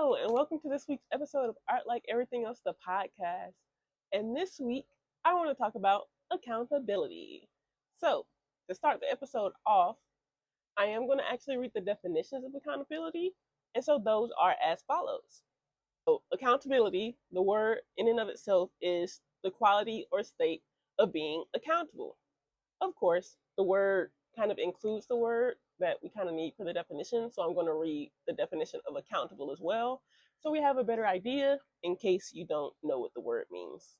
Hello, and welcome to this week's episode of Art Like Everything Else, the podcast. And this week, I want to talk about accountability. So, to start the episode off, I am going to actually read the definitions of accountability. And so, those are as follows. So, accountability, the word in and of itself, is the quality or state of being accountable. Of course, the word kind of includes the word that we kind of need for the definition. So I'm going to read the definition of accountable as well. So we have a better idea in case you don't know what the word means.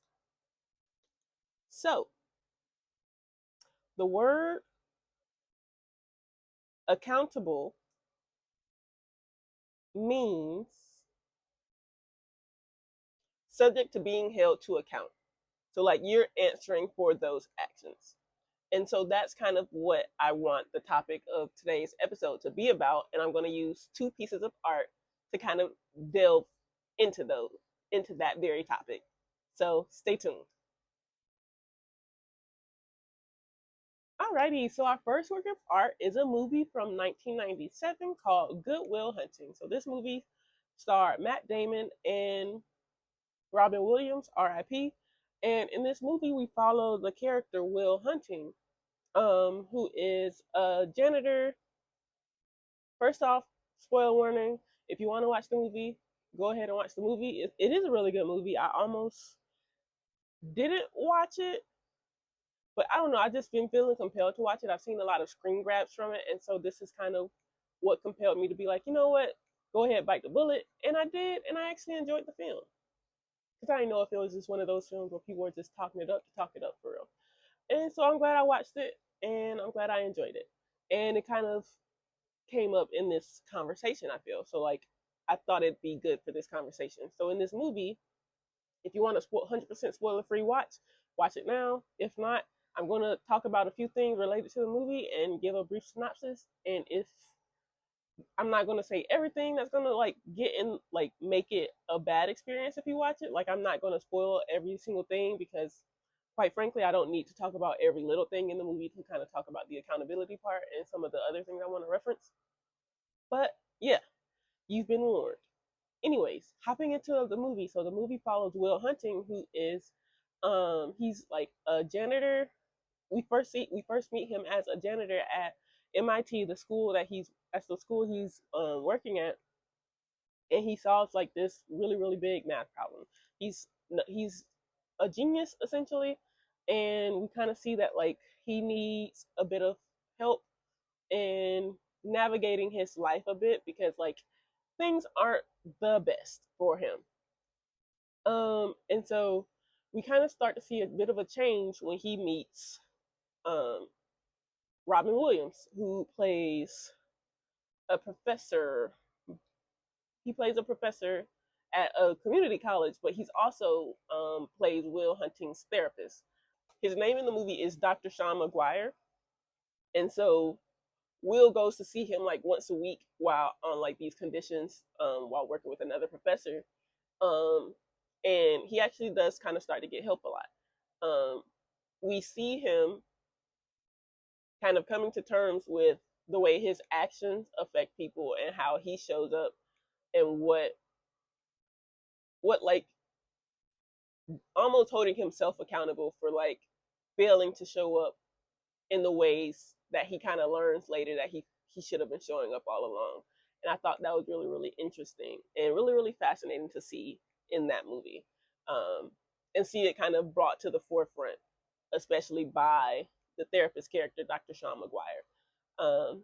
So the word accountable means subject to being held to account. So like you're answering for those actions. And so that's kind of what I want the topic of today's episode to be about. And I'm going to use two pieces of art to kind of delve into that very topic. So stay tuned. Alrighty, so our first work of art is a movie from 1997 called Good Will Hunting. So this movie starred Matt Damon and Robin Williams, R.I.P. And in this movie, we follow the character Will Hunting, who is a janitor. First off, spoiler warning, if you want to watch the movie, go ahead and watch the movie. It is a really good movie. I almost didn't watch it, but I don't know. I just been feeling compelled to watch it. I've seen a lot of screen grabs from it, and so this is kind of what compelled me to be like, you know what, go ahead, bite the bullet. And I did, and I actually enjoyed the film. Because I didn't know if it was just one of those films where people were just talking it up to talk it up for real. And so I'm glad I watched it, and I'm glad I enjoyed it. And it kind of came up in this conversation, I feel. So, like, I thought it'd be good for this conversation. So, in this movie, if you want a 100% spoiler free watch it now. If not, I'm going to talk about a few things related to the movie and give a brief synopsis. And if I'm not going to say everything that's going to like get in, like make it a bad experience if you watch it. Like, I'm not going to spoil every single thing because quite frankly, I don't need to talk about every little thing in the movie to kind of talk about the accountability part and some of the other things I want to reference. But yeah, you've been warned. Anyways, hopping into the movie. So the movie follows Will Hunting, who is he's like a janitor. We first meet him as a janitor at MIT, that's the school he's working at, and he solves like this really really big math problem. He's a genius essentially, and we kind of see that like he needs a bit of help in navigating his life a bit because like things aren't the best for him. And so we kind of start to see a bit of a change when he meets um Robin Williams, who plays a professor. He plays a professor at a community college, but he's also plays Will Hunting's therapist. His name in the movie is Dr. Sean McGuire, and so Will goes to see him like once a week while on like these conditions, while working with another professor. Um, and he actually does kind of start to get help a lot. We see him kind of coming to terms with the way his actions affect people and how he shows up and what like almost holding himself accountable for like failing to show up in the ways that he kind of learns later that he should have been showing up all along. And I thought that was really really interesting and really really fascinating to see in that movie, and see it kind of brought to the forefront, especially by the therapist character, Dr. Sean McGuire.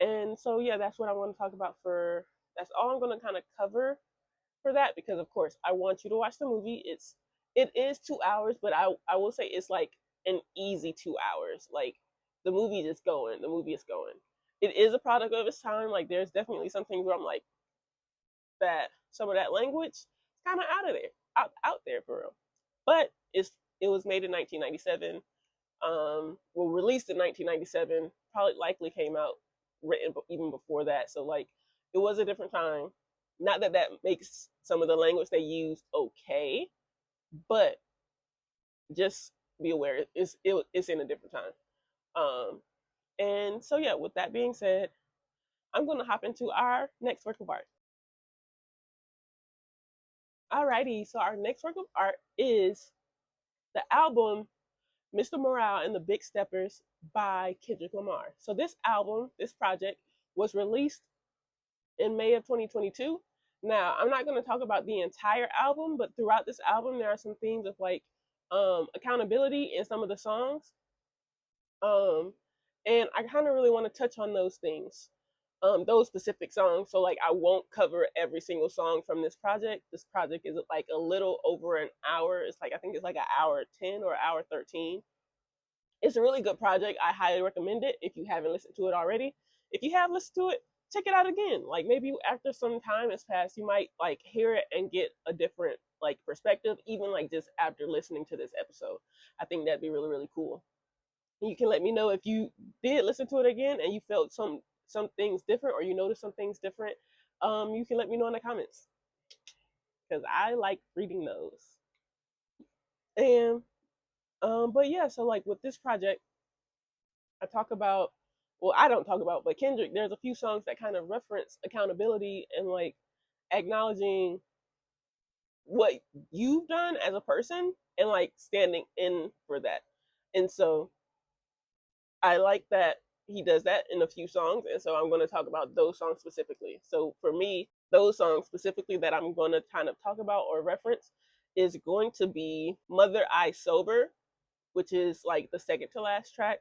And so yeah, that's what I want to talk about for. That's all I'm going to kind of cover for that because of course I want you to watch the movie. It is 2 hours, but I will say it's like an easy 2 hours. Like the movie is going. The movie is going. It is a product of its time. Like there's definitely some things where I'm like that some of that language is kind of out of there, out there for real. But it was made in 1997. Well, released in 1997. Probably likely came out written even before that. So like it was a different time. Not that that makes some of the language they use okay, but just be aware it's in a different time. And so yeah, with that being said, I'm going to hop into our next work of art. Alrighty, so our next work of art is the album Mr. Morale and the Big Steppers by Kendrick Lamar. So this album, this project, was released in May of 2022. Now, I'm not going to talk about the entire album, but throughout this album, there are some themes of like accountability in some of the songs. Um, and I kind of really want to touch on those things, those specific songs. So like I won't cover every single song from this project. This project is like a little over an hour. It's like I think it's like an hour 10 or hour 13. It's a really good project. I highly recommend it if you haven't listened to it already. If you have listened to it, check it out again. Like maybe after some time has passed, you might like hear it and get a different like perspective, even like just after listening to this episode. I think that'd be really, really cool. You can let me know if you did listen to it again and you felt some things different or you noticed some things different. You can let me know in the comments because I like reading those. And but yeah, so like with this project, I talk about, well, I don't talk about, but Kendrick, there's a few songs that kind of reference accountability and like acknowledging what you've done as a person and like standing in for that. And so I like that he does that in a few songs. And so I'm going to talk about those songs specifically. So for me, those songs specifically that I'm going to kind of talk about or reference is going to be Mother I Sober, which is like the second to last track,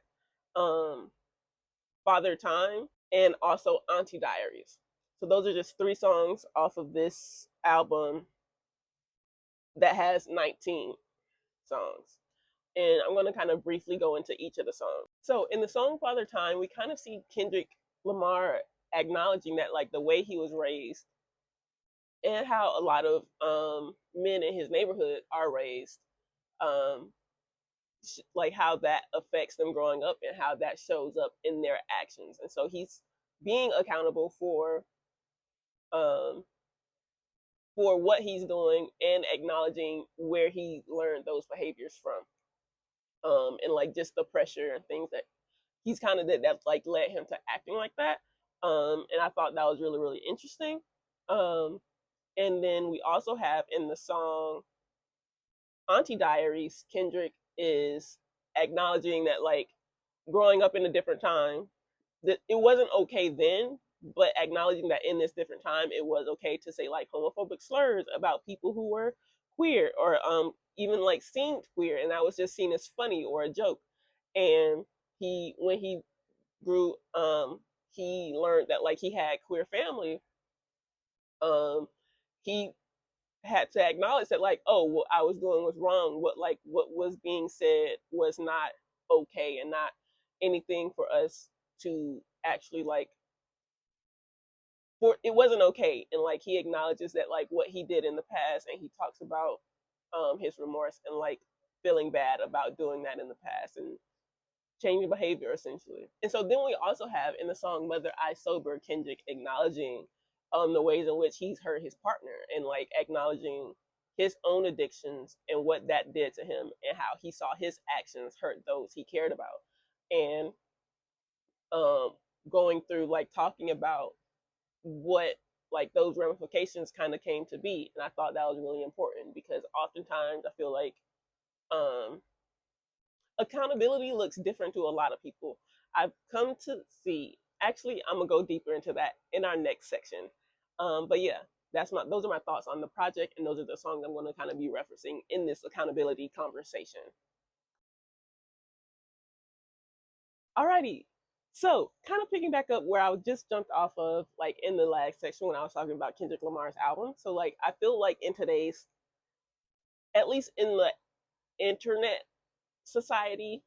Father Time, and also Auntie Diaries. So those are just 3 songs off of this album that has 19 songs. And I'm going to kind of briefly go into each of the songs. So in the song Father Time, we kind of see Kendrick Lamar acknowledging that like the way he was raised and how a lot of men in his neighborhood are raised, um, like how that affects them growing up and how that shows up in their actions. And so he's being accountable um, for what he's doing and acknowledging where he learned those behaviors from. And like just the pressure and things that he's kind of did that like led him to acting like that. And I thought that was really, really interesting. And then we also have in the song Auntie Diaries, Kendrick is acknowledging that like growing up in a different time, that it wasn't okay then, but acknowledging that in this different time, it was okay to say like homophobic slurs about people who were queer or even like seemed queer, and that was just seen as funny or a joke. And when he grew, he learned that like he had queer family. He had to acknowledge that like, oh, what I was doing was wrong. What was being said was not okay and not anything for us to actually like, for it wasn't okay. And like he acknowledges that like what he did in the past, and he talks about his remorse and like feeling bad about doing that in the past and changing behavior essentially. And so then we also have in the song Mother I Sober, Kendrick acknowledging the ways in which he's hurt his partner and like acknowledging his own addictions and what that did to him and how he saw his actions hurt those he cared about. And um going through like talking about what like those ramifications kind of came to be. And I thought that was really important because oftentimes I feel like accountability looks different to a lot of people. I've come to see, actually I'm gonna go deeper into that in our next section. But yeah, those are my thoughts on the project, and those are the songs I'm going to kind of be referencing in this accountability conversation. Alrighty, so kind of picking back up where I just jumped off of, like in the last section when I was talking about Kendrick Lamar's album. So like I feel like in today's, at least in the internet society,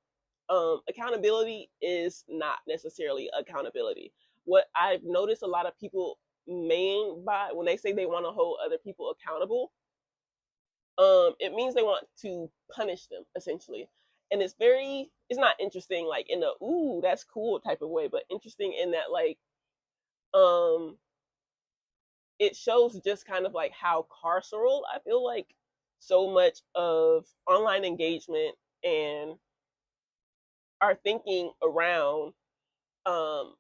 accountability is not necessarily accountability. What I've noticed a lot of people mean by when they say they want to hold other people accountable, it means they want to punish them essentially. And it's not interesting like in a ooh that's cool type of way, but interesting in that like um it shows just kind of like how carceral I feel like so much of online engagement and our thinking around um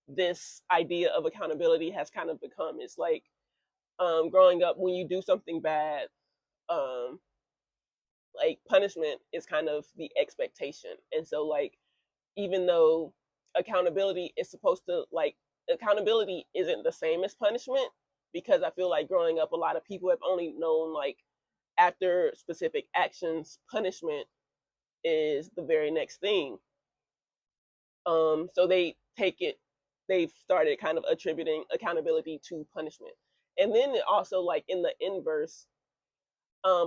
this idea of accountability has kind of become. It's like growing up, when you do something bad, like punishment is kind of the expectation. And so like even though accountability is supposed to like accountability isn't the same as punishment, because I feel like growing up a lot of people have only known like after specific actions punishment is the very next thing. So they've started kind of attributing accountability to punishment. And then it also like in the inverse,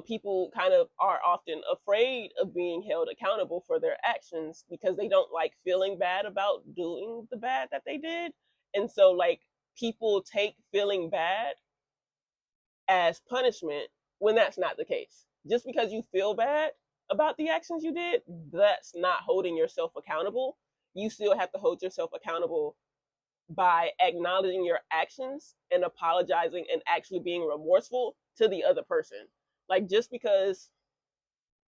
people kind of are often afraid of being held accountable for their actions because they don't like feeling bad about doing the bad that they did. And so like people take feeling bad as punishment when that's not the case. Just because you feel bad about the actions you did, that's not holding yourself accountable. You still have to hold yourself accountable by acknowledging your actions and apologizing and actually being remorseful to the other person. Like just because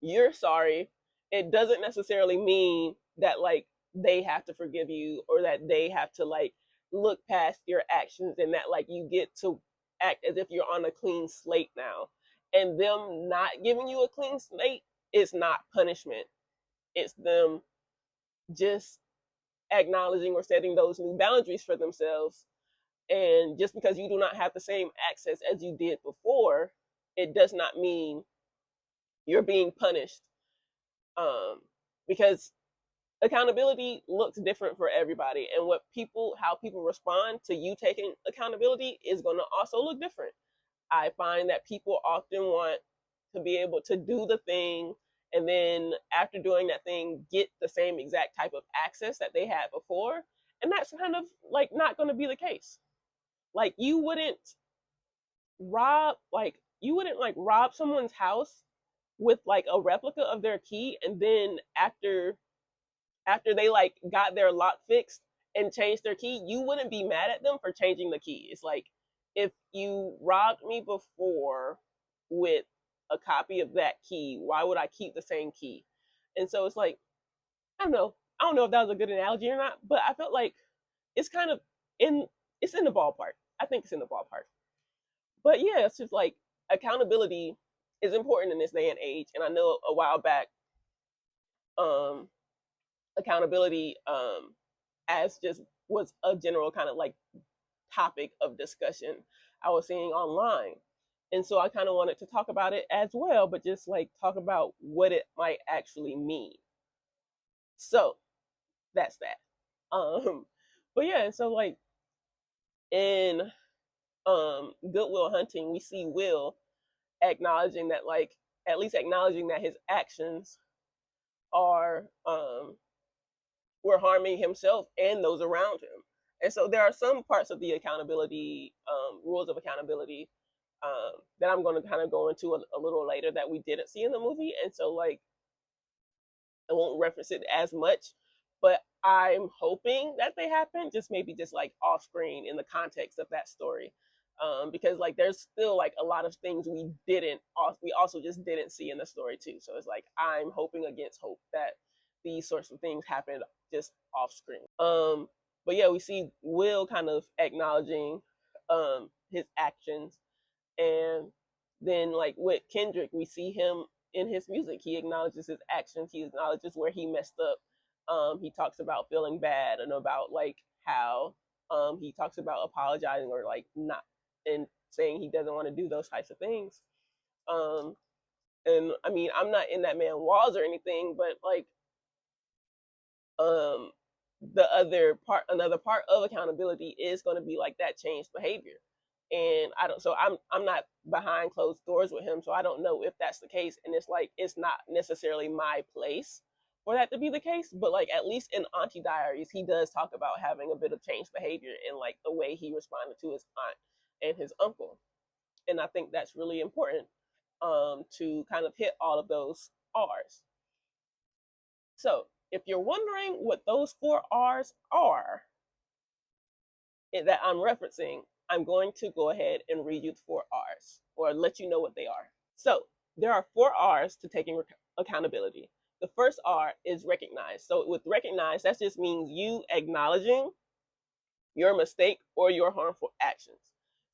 you're sorry, it doesn't necessarily mean that like they have to forgive you or that they have to like look past your actions and that like you get to act as if you're on a clean slate now. And them not giving you a clean slate is not punishment. It's them just acknowledging or setting those new boundaries for themselves. And just because you do not have the same access as you did before, it does not mean you're being punished. Because accountability looks different for everybody, and how people respond to you taking accountability is going to also look different. I find that people often want to be able to do the thing and then after doing that thing get the same exact type of access that they had before, and that's kind of like not going to be the case. Like you wouldn't like rob someone's house with like a replica of their key, and then after they like got their lock fixed and changed their key, you wouldn't be mad at them for changing the key. It's like if you robbed me before with a copy of that key, why would I keep the same key? And so it's like I don't know. I don't know if that was a good analogy or not, but I felt like it's kind of in it's in the ballpark. I think it's in the ballpark. But yeah, it's just like accountability is important in this day and age. And I know a while back, um, accountability as just was a general kind of like topic of discussion I was seeing online. And so I kind of wanted to talk about it as well, but just like talk about what it might actually mean. So that's that. But yeah, so like in Good Will Hunting, we see Will acknowledging that like at least acknowledging that his actions are were harming himself and those around him. And so there are some parts of the accountability rules of accountability that I'm going to kind of go into a little later that we didn't see in the movie. And so like I won't reference it as much, but I'm hoping that they happen, just maybe just like off screen in the context of that story. Because like there's still like a lot of things we also just didn't see in the story too. So it's like I'm hoping against hope that these sorts of things happen just off screen. But yeah, we see Will kind of acknowledging his actions, and then like with Kendrick, we see him in his music. He acknowledges his actions. He acknowledges where he messed up. He talks about feeling bad and about like how he talks about apologizing or like not and saying he doesn't want to do those types of things. Um, and I mean, I'm not in that man's walls or anything, but like um, another part of accountability is going to be like that changed behavior. And I don't, so I'm not behind closed doors with him, so I don't know if that's the case. And it's like it's not necessarily my place for that to be the case, but like at least in Auntie Diaries, he does talk about having a bit of changed behavior in like the way he responded to his aunt and his uncle. And I think that's really important to kind of hit all of those R's. So if you're wondering what those four R's are that I'm referencing, I'm going to go ahead and read you the four R's or let you know what they are. So there are four R's to taking accountability. The first R is recognize. So with recognize, that just means you acknowledging your mistake or your harmful actions.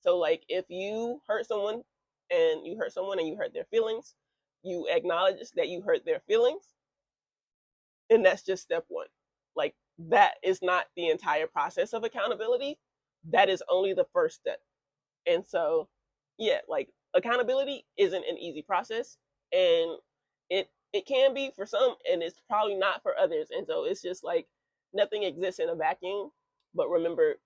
So like if you hurt someone and you hurt someone and you hurt their feelings, you acknowledge that you hurt their feelings, and that's just step one. Like, that is not the entire process of accountability. That is only the first step. And so, yeah, like, accountability isn't an easy process, and it can be for some, and it's probably not for others. And so it's just like nothing exists in a vacuum. But remember,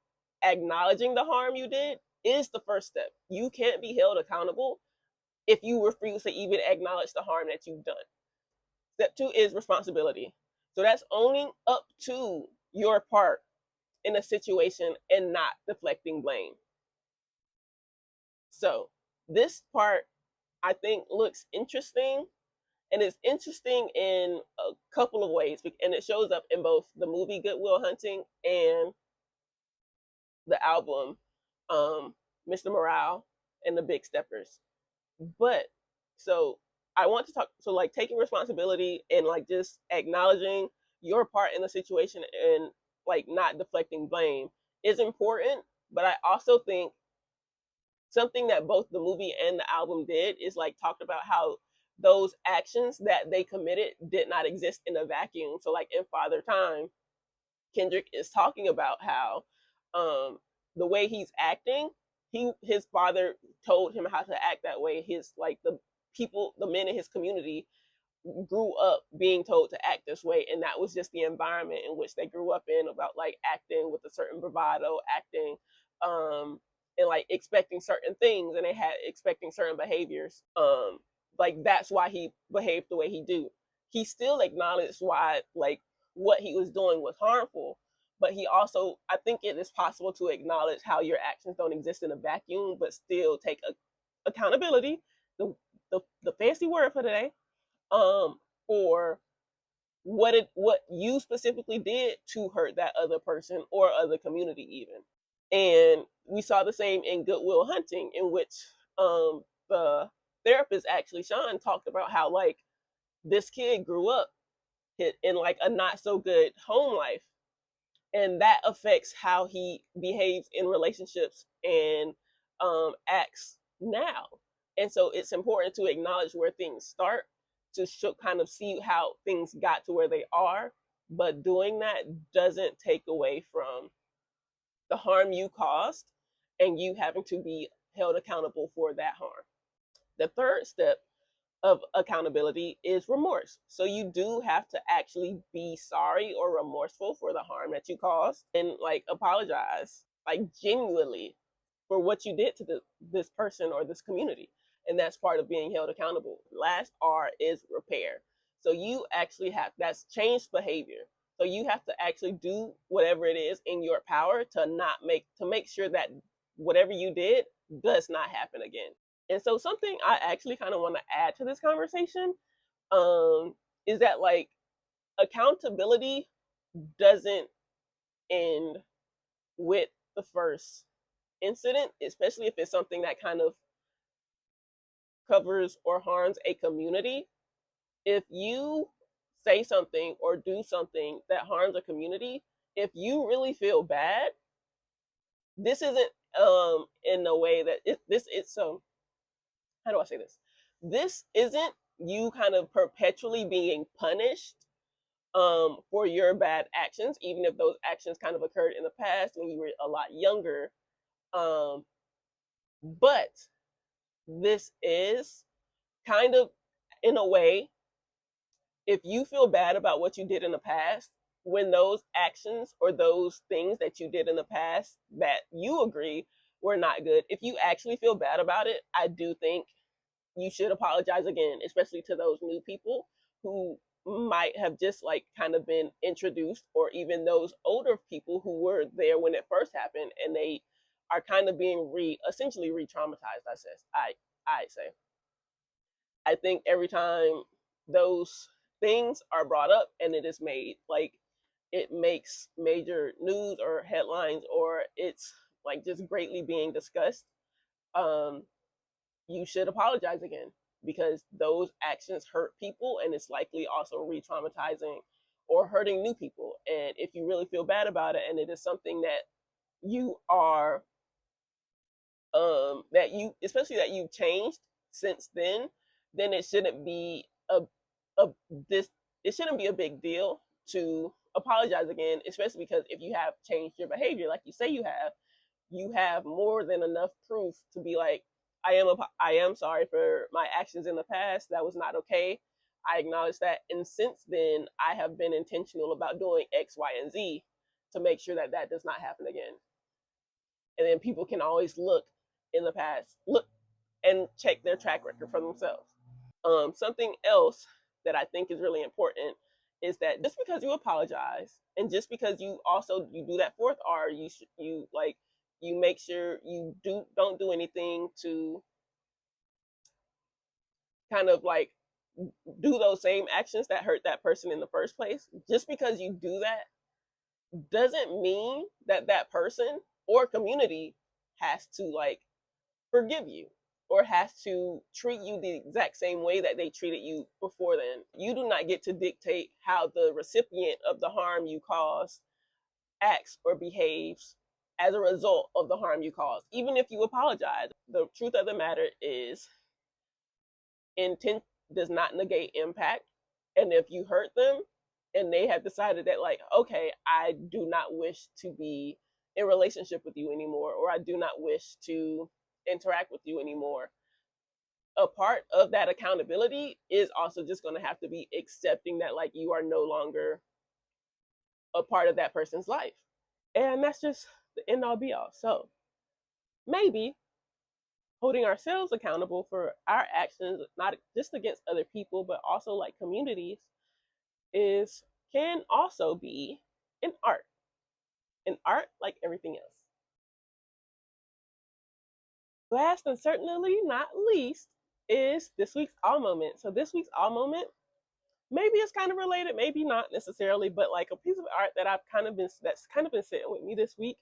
acknowledging the harm you did is the first step. You can't be held accountable if you refuse to even acknowledge the harm that you've done. Step two is responsibility. So that's owning up to your part in a situation and not deflecting blame. So this part, I think, looks interesting, and it's interesting in a couple of ways, and it shows up in both the movie Good Will Hunting and the album Mr. Morale and the Big Steppers. But so I want to talk, so like taking responsibility and like just acknowledging your part in the situation and like not deflecting blame is important. But I also think something that both the movie and the album did is like talked about how those actions that they committed did not exist in a vacuum. So like in Father Time, Kendrick is talking about how the way he's acting, his father told him how to act that way. His like the men in his community grew up being told to act this way, and that was just the environment in which they grew up in, about like acting with a certain bravado, acting and like expecting certain things, and they had expecting certain behaviors. Like that's why he behaved the way he do. He still acknowledged why like what he was doing was harmful, but he also, I think it is possible to acknowledge how your actions don't exist in a vacuum, but still take accountability, the fancy word for today, for what you specifically did to hurt that other person or other community even. And we saw the same in Good Will Hunting, in which the therapist, actually Sean, talked about how like this kid grew up in like a not so good home life, and that affects how he behaves in relationships and acts now. And so it's important to acknowledge where things start to kind of see how things got to where they are, but doing that doesn't take away from the harm you caused and you having to be held accountable for that harm. The third step of accountability is remorse. So you do have to actually be sorry or remorseful for the harm that you caused, and like apologize, like genuinely, for what you did to this person or this community. And that's part of being held accountable. Last R is repair. So you actually have, that's changed behavior. So you have to actually do whatever it is in your power to make sure that whatever you did does not happen again. And so something I actually kind of want to add to this conversation is that like accountability doesn't end with the first incident, especially if it's something that kind of covers or harms a community. If you say something or do something that harms a community, if you really feel bad, this isn't in a way that this is so, how do I say this? This isn't you kind of perpetually being punished for your bad actions, even if those actions kind of occurred in the past when you were a lot younger. But this is kind of, in a way, if you feel bad about what you did in the past, when those actions or those things that you did in the past that you agree were not good, if you actually feel bad about it, I do think you should apologize again, especially to those new people who might have just like kind of been introduced, or even those older people who were there when it first happened and they are kind of being essentially re-traumatized. I say I think every time those things are brought up and it is made like it makes major news or headlines, or it's like just greatly being discussed, you should apologize again, because those actions hurt people and it's likely also re-traumatizing or hurting new people. And if you really feel bad about it and it is something that you are that you, especially that you've changed since then it shouldn't be a this it shouldn't be a big deal to apologize again, especially because if you have changed your behavior like you say you have more than enough proof to be like, I am sorry for my actions in the past. That was not okay. I acknowledge that, and since then, I have been intentional about doing X, Y, and Z to make sure that that does not happen again. And then people can always look in the past, look and check their track record for themselves. Something else that I think is really important is that just because you apologize and just because you do that fourth R, you make sure you don't do anything to kind of like do those same actions that hurt that person in the first place. Just because you do that doesn't mean that that person or community has to like forgive you or has to treat you the exact same way that they treated you before then. You do not get to dictate how the recipient of the harm you caused acts or behaves as a result of the harm you caused. Even if you apologize, the truth of the matter is intent does not negate impact. And if you hurt them and they have decided that, like, okay, I do not wish to be in relationship with you anymore, or I do not wish to interact with you anymore, a part of that accountability is also just going to have to be accepting that, like, you are no longer a part of that person's life. And that's just the end all be all. So maybe holding ourselves accountable for our actions, not just against other people, but also like communities, is can also be an art. An art like everything else. Last and certainly not least is this week's all moment. So this week's all moment, maybe it's kind of related, maybe not necessarily, but like a piece of art that that's kind of been sitting with me this week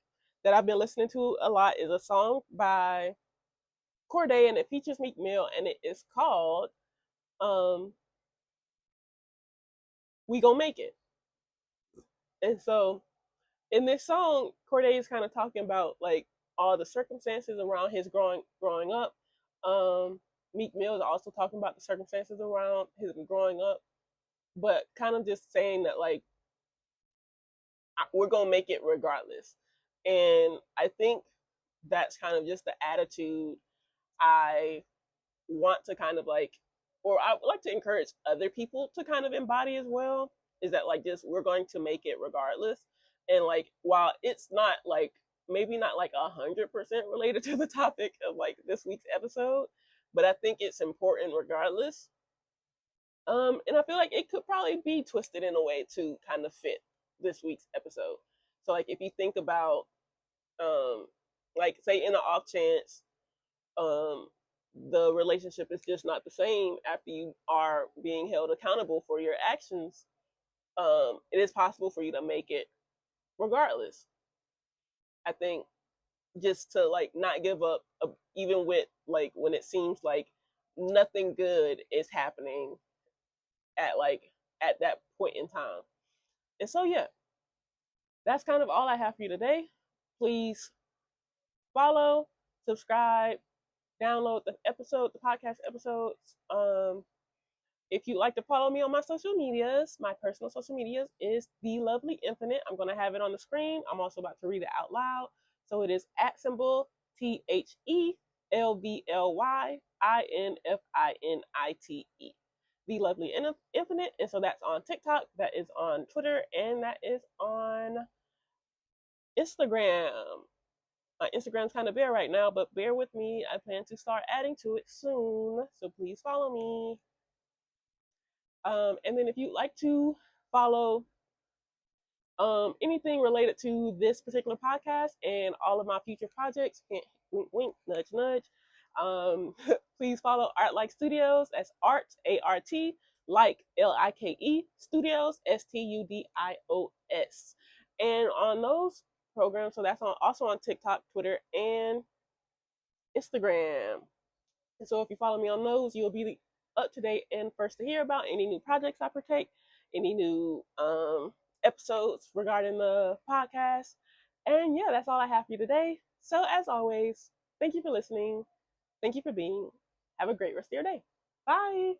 that I've been listening to a lot is a song by Corday and it features Meek Mill and it is called We Gon' Make It. And so in this song, Corday is kind of talking about like all the circumstances around his growing up. Meek Mill is also talking about the circumstances around his growing up, but kind of just saying that like we're gonna make it regardless. And I think that's kind of just the attitude I want to kind of like, or I would like to encourage other people to kind of embody as well, is that like just we're going to make it regardless. And like while it's not like maybe not like 100% related to the topic of like this week's episode, but I think it's important regardless. And I feel like it could probably be twisted in a way to kind of fit this week's episode. So like if you think about like say in the off chance um the relationship is just not the same after you are being held accountable for your actions, it is possible for you to make it regardless. I think just to like not give up, even with like when it seems like nothing good is happening at like at that point in time. And so yeah, that's kind of all I have for you today. Please follow, subscribe, download the podcast episodes. If you'd like to follow me on my social medias, my personal social medias is The Lovely Infinite. I'm going to have it on the screen. I'm also about to read it out loud. So it is @TheLovlyInfinite. The Lovely Infinite. And so that's on TikTok, that is on Twitter, and that is on Instagram. My Instagram's kind of bare right now, but bear with me. I plan to start adding to it soon. So please follow me. And then if you'd like to follow anything related to this particular podcast and all of my future projects, wink, wink, nudge, nudge, please follow Art Like Studios. That's Art, A-R-T, like Like Studios, Studios. And on those programs, so that's also on TikTok, Twitter, and Instagram. And so if you follow me on those, you'll be up to date and first to hear about any new projects I partake, any new episodes regarding the podcast. And yeah, that's all I have for you today. So as always, thank you for listening. Thank you for being. Have a great rest of your day. Bye.